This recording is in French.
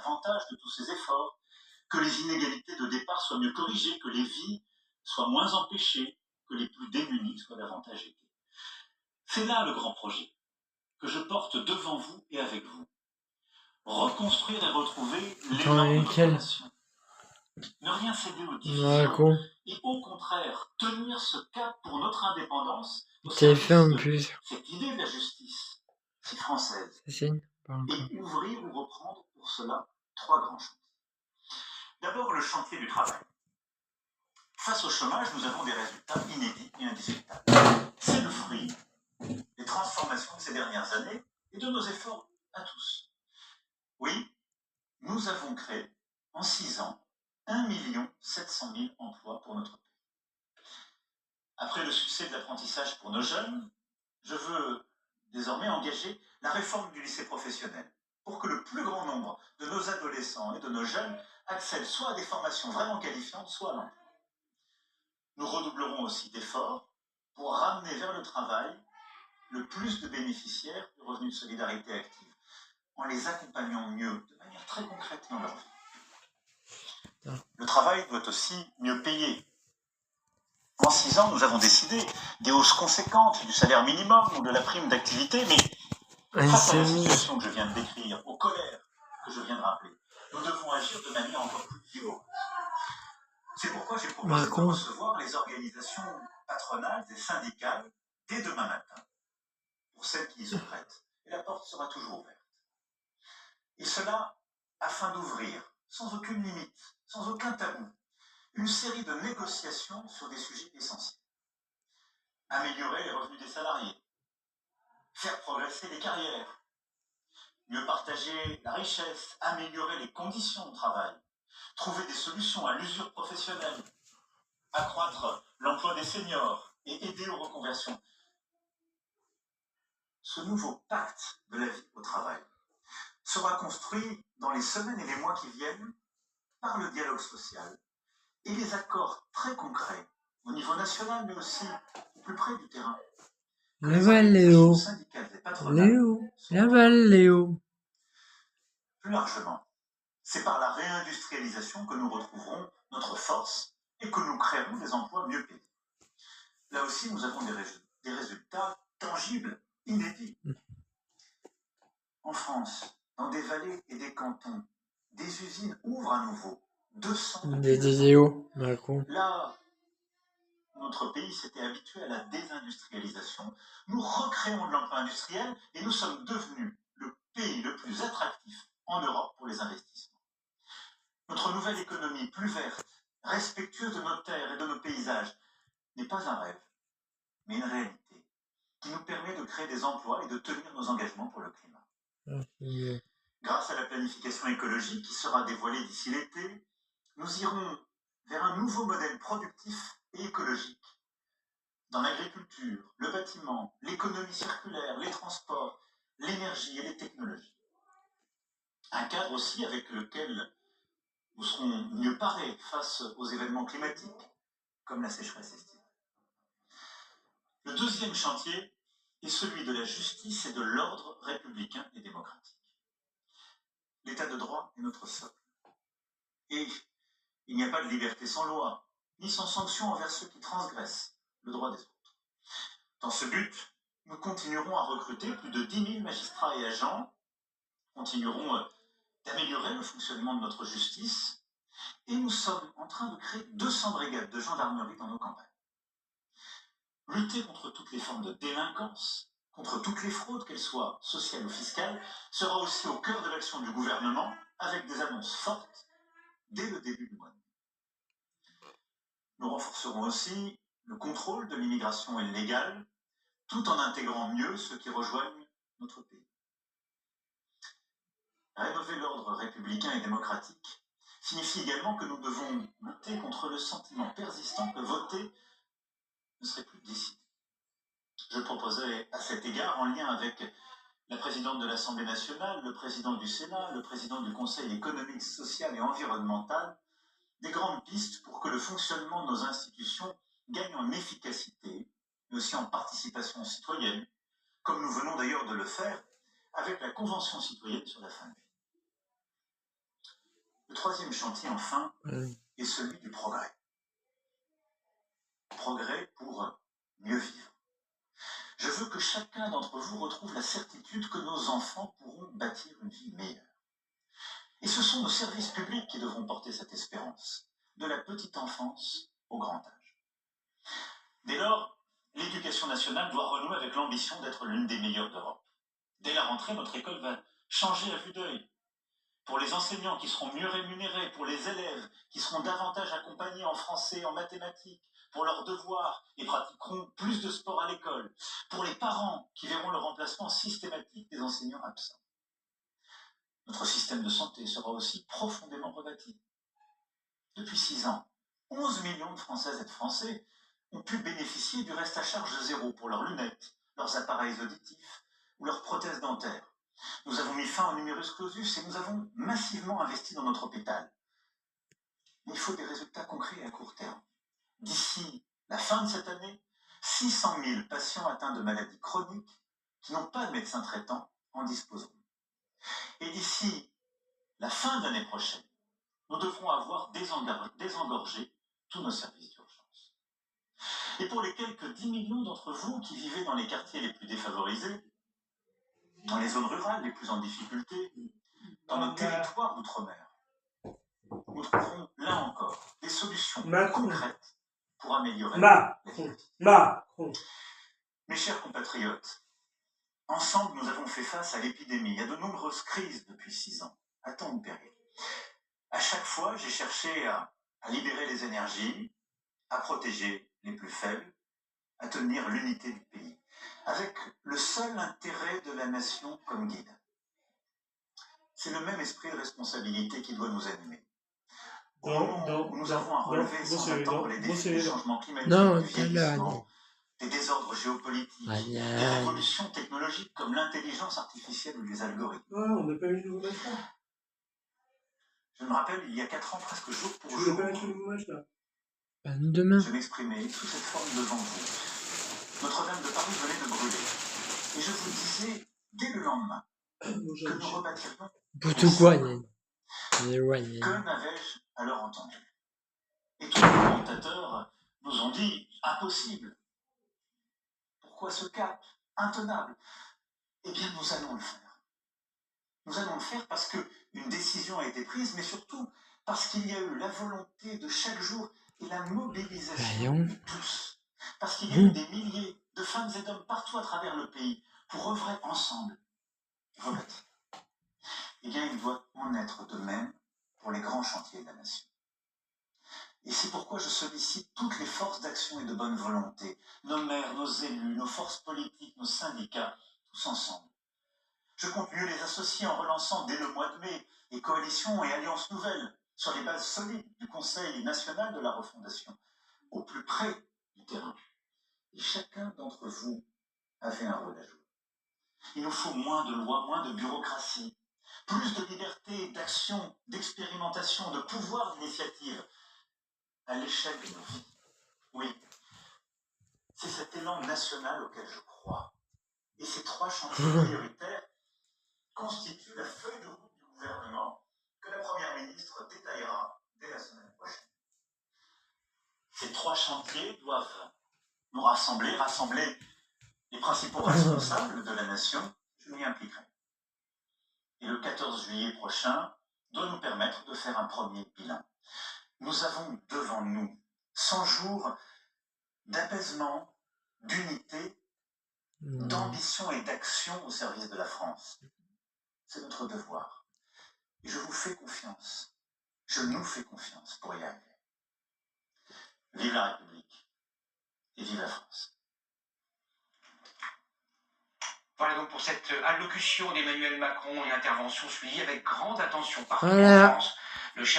l'avantage de tous ces efforts, que les inégalités de départ soient mieux corrigées, que les vies soient moins empêchées, que les plus démunis soient davantage aidés. C'est là le grand projet que je porte devant vous et avec vous. Reconstruire et retrouver l'élan de notre nation. Ne rien céder aux divisions et au contraire tenir ce cap pour notre indépendance. Cette idée de la justice, c'est française. Et ouvrir ou reprendre pour cela 3 grands chantiers. D'abord, le chantier du travail. Face au chômage, nous avons des résultats inédits et indiscutables. C'est le fruit des transformations de ces dernières années et de nos efforts à tous. Oui, nous avons créé en 6 ans 1 700 000 emplois pour notre pays. Après le succès de l'apprentissage pour nos jeunes, je veux désormais engager la réforme du lycée professionnel pour que le plus grand nombre de nos adolescents et de nos jeunes accèdent soit à des formations vraiment qualifiantes, soit à l'emploi. Nous redoublerons aussi d'efforts pour ramener vers le travail le plus de bénéficiaires du revenu de solidarité active, en les accompagnant mieux, de manière très concrète dans leur vie. Le travail doit aussi mieux payer. En 6 ans, nous avons décidé des hausses conséquentes du salaire minimum ou de la prime d'activité, mais face à la situation que je viens de décrire, aux colères que je viens de rappeler, nous devons agir de manière encore plus violente. C'est pourquoi j'ai proposé de recevoir les organisations patronales et syndicales dès demain matin, pour celles qui y sont prêtes. Et la porte sera toujours ouverte. Et cela afin d'ouvrir, sans aucune limite, sans aucun tabou, une série de négociations sur des sujets essentiels. Améliorer les revenus des salariés, faire progresser les carrières, mieux partager la richesse, améliorer les conditions de travail, trouver des solutions à l'usure professionnelle, accroître l'emploi des seniors et aider aux reconversions. Ce nouveau pacte de la vie au travail sera construit dans les semaines et les mois qui viennent par le dialogue social et les accords très concrets au niveau national, mais aussi au plus près du terrain. Léo. Plus largement, c'est par la réindustrialisation que nous retrouverons notre force et que nous créerons des emplois mieux payés. Là aussi, nous avons des résultats tangibles, inédits. En France, dans des vallées et des cantons, des usines ouvrent à nouveau 200 Là, notre pays s'était habitué à la désindustrialisation. Nous recréons de l'emploi industriel et nous sommes devenus le pays le plus attractif en Europe pour les investissements. Notre nouvelle économie plus verte, respectueuse de nos terres et de nos paysages, n'est pas un rêve, mais une réalité qui nous permet de créer des emplois et de tenir nos engagements pour le climat. Grâce à la planification écologique qui sera dévoilée d'ici l'été, nous irons vers un nouveau modèle productif et écologique. Dans l'agriculture, le bâtiment, l'économie circulaire, les transports, l'énergie et les technologies. Un cadre aussi avec lequel nous serons mieux parés face aux événements climatiques, comme la sécheresse estivale. Le deuxième chantier est celui de la justice et de l'ordre républicain et démocratique. L'état de droit est notre socle. Et il n'y a pas de liberté sans loi, ni sans sanction envers ceux qui transgressent le droit des autres. Dans ce but, nous continuerons à recruter plus de 10 000 magistrats et agents, continuerons d'améliorer le fonctionnement de notre justice, et nous sommes en train de créer 200 brigades de gendarmerie dans nos campagnes. Lutter contre toutes les formes de délinquance, contre toutes les fraudes, qu'elles soient sociales ou fiscales, sera aussi au cœur de l'action du gouvernement, avec des annonces fortes dès le début du mois de mai. Nous renforcerons aussi le contrôle de l'immigration illégale, tout en intégrant mieux ceux qui rejoignent notre pays. Rénover l'ordre républicain et démocratique signifie également que nous devons lutter contre le sentiment persistant que voter ne serait plus décidé. Je proposais à cet égard, en lien avec la présidente de l'Assemblée nationale, le président du Sénat, le président du Conseil économique, social et environnemental, des grandes pistes pour que le fonctionnement de nos institutions gagne en efficacité, mais aussi en participation citoyenne, comme nous venons d'ailleurs de le faire avec la Convention citoyenne sur la fin de vie. Le troisième chantier, enfin, est celui du progrès. Progrès pour mieux vivre. Je veux que chacun d'entre vous retrouve la certitude que nos enfants pourront bâtir une vie meilleure. Et ce sont nos services publics qui devront porter cette espérance, de la petite enfance au grand âge. Dès lors, l'éducation nationale doit renouer avec l'ambition d'être l'une des meilleures d'Europe. Dès la rentrée, notre école va changer à vue d'œil. Pour les enseignants qui seront mieux rémunérés, pour les élèves qui seront davantage accompagnés en français, en mathématiques, pour leurs devoirs et pratiqueront plus de sport à l'école, pour les parents qui verront le remplacement systématique des enseignants absents. Notre système de santé sera aussi profondément rebâti. Depuis 6 ans, 11 millions de Françaises et de Français ont pu bénéficier du reste à charge zéro pour leurs lunettes, leurs appareils auditifs ou leurs prothèses dentaires. Nous avons mis fin au numerus clausus et nous avons massivement investi dans notre hôpital. Mais il faut des résultats concrets à court terme. D'ici la fin de cette année, 600 000 patients atteints de maladies chroniques qui n'ont pas de médecin traitant en disposeront. Et d'ici la fin de l'année prochaine, nous devrons avoir désengorgé tous nos services d'urgence. Et pour les quelques 10 millions d'entre vous qui vivez dans les quartiers les plus défavorisés, dans les zones rurales les plus en difficulté, dans nos territoires d'outre-mer, nous trouverons là encore des solutions concrètes pour améliorer la vie. Mes chers compatriotes, ensemble nous avons fait face à l'épidémie, à de nombreuses crises depuis 6 ans, à tant de périls. À chaque fois, j'ai cherché à libérer les énergies, à protéger les plus faibles, à tenir l'unité du pays, avec le seul intérêt de la nation comme guide. C'est le même esprit de responsabilité qui doit nous animer. Au moment où nous avons à relever sans attendre les défis du changement climatique, du vieillissement, des désordres géopolitiques, des révolutions technologiques comme l'intelligence artificielle ou les algorithmes. On n'a pas eu le nouveau match là. Je me rappelle, il y a 4 ans, presque jour pour jour, pas eu le nouveau match là. Demain. je m'exprimais sous cette forme devant vous. Notre-Dame de Paris venait de brûler. Et je vous disais, dès le lendemain, que nous rebâtirions. Que n'avais-je alors entendu? Et tous les commentateurs nous ont dit, impossible. Pourquoi ce cap intenable? Eh bien, nous allons le faire. Nous allons le faire parce qu'une décision a été prise, mais surtout parce qu'il y a eu la volonté de chaque jour et la mobilisation de tous. Parce qu'il y a eu des milliers de femmes et d'hommes partout à travers le pays pour œuvrer ensemble. Rebâtir. Eh bien, il doit en être de même pour les grands chantiers de la nation. Et c'est pourquoi je sollicite toutes les forces d'action et de bonne volonté, nos maires, nos élus, nos forces politiques, nos syndicats, tous ensemble. Je compte mieux les associer en relançant dès le mois de mai les coalitions et alliances nouvelles sur les bases solides du Conseil national de la refondation, au plus près du terrain. Et chacun d'entre vous avait un rôle à jouer. Il nous faut moins de lois, moins de bureaucratie, plus de liberté, d'action, d'expérimentation, de pouvoir d'initiative à l'échelle de nos vies. Oui, c'est cet élan national auquel je crois. Et ces 3 chantiers prioritaires constituent la feuille de route du gouvernement que la Première ministre détaillera dès la semaine prochaine. Ces 3 chantiers doivent nous rassembler les principaux responsables de la nation. Je m'y impliquerai. Et le 14 juillet prochain doit nous permettre de faire un premier bilan. Nous avons devant nous 100 jours d'apaisement, d'unité, d'ambition et d'action au service de la France. C'est notre devoir. Et je vous fais confiance. Je nous fais confiance pour y arriver. Vive la République et vive la France. Voilà donc pour cette allocution d'Emmanuel Macron, une intervention suivie avec grande attention par Voilà. France. Le chef